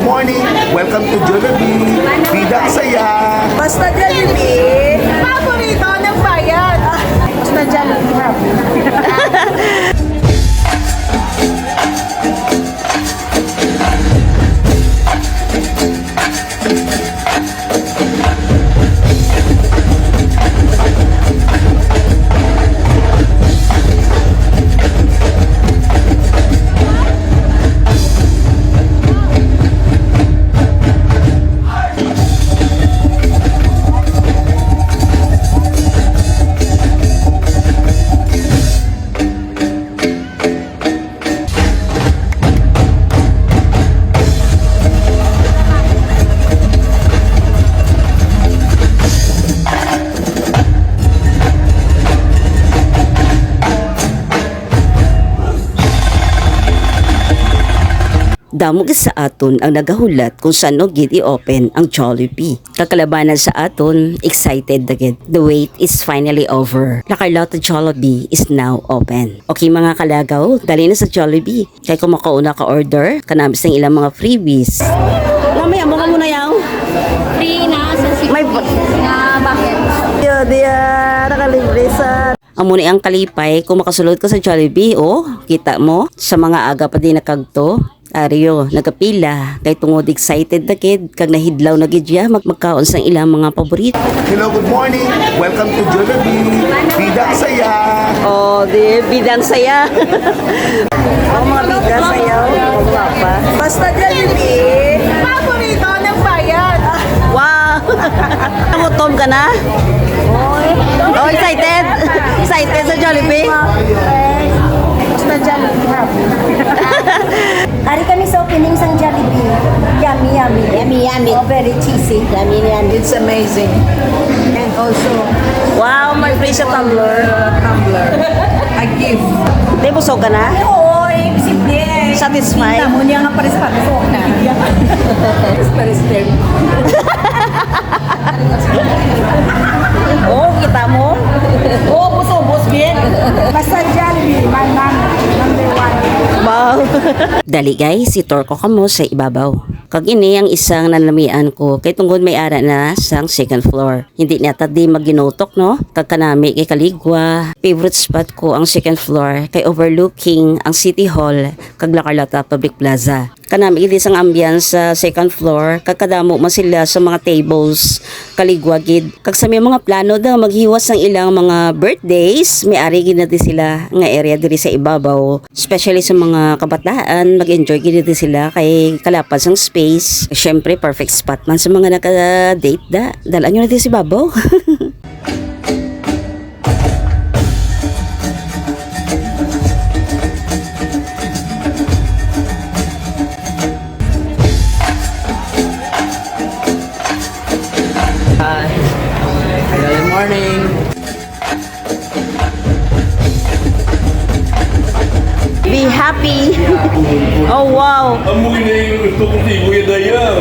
morning! Welcome to Jollibee! Bidang saya! Basta Jollibee, paborito ng bayan. Basta Jollibee, happy. Damog sa aton ang nagahulat kung saan no gid i-open ang Jollibee. Kakalabanan sa aton, excited na gid. The wait is finally over. La Carlota Jollibee is now open. Okay mga kalagaw, dali na sa Jollibee. Kaya kung makauna ka order, kanabis ng ilang mga freebies. Mamaya mo ka muna yaw. Free na sa May na bakit? Diya, nakalibre sa... Ang muna ang kalipay, kung makasulod ka sa Jollibee, kita mo, sa mga aga pa din nakagto, Ario, nagapila, kay tungod excited na kid, kag nahidlaw na gid ya, magkaon sang ilang mga paborito. Hello, good morning! Welcome to Jollibee! Bidang saya! Bidang saya. mga bida sayaw, magwapa. Basta Jollibee, paborito ng bayan. Wow! Namutom ka na? Oh, excited? Excited sa Jollibee? Basta Jollibee, happy. Ari kami sa opening sang Jollibee. Yummy, yummy. Yummy, yummy. Oh, very cheesy. Yummy, yummy. It's amazing. And also, Wow, may free sa tumbler. tumbler. I give. Di busog ka na? Oo, simple. Satisfied? Kita mo niya nga pares-pares na. Pares-pares din. Oh, kita mo? Oo, bus bien. Basta Jollibee, my man, number one. Wow. Dali guys, itor ko kamo sa ibabaw. Kag ini ang isang nanlamian ko kay tungod may ara na sang second floor. Hindi nata di maginutok no. Kag kanami kay kaligwa. Favorite spot ko ang second floor kay overlooking ang City Hall kag La Carlota Public Plaza. Kanami gid sang ambience sa second floor kag kadamo man sila sa mga tables kaligwa gid. Kag sa may mga plano daw maghiwas ang ilang mga birthdays, may ari gid natin sila nga area diri sa ibabaw. Especially sa mga kabataan, mag-enjoy gid natin sila kay kalapas ang space. Syempre perfect spot man sa mga naka-date da. Dalan nyo natin si ibabaw. Good morning. Be happy. Oh wow. Amoy na yung gusto kong tiboy na yan.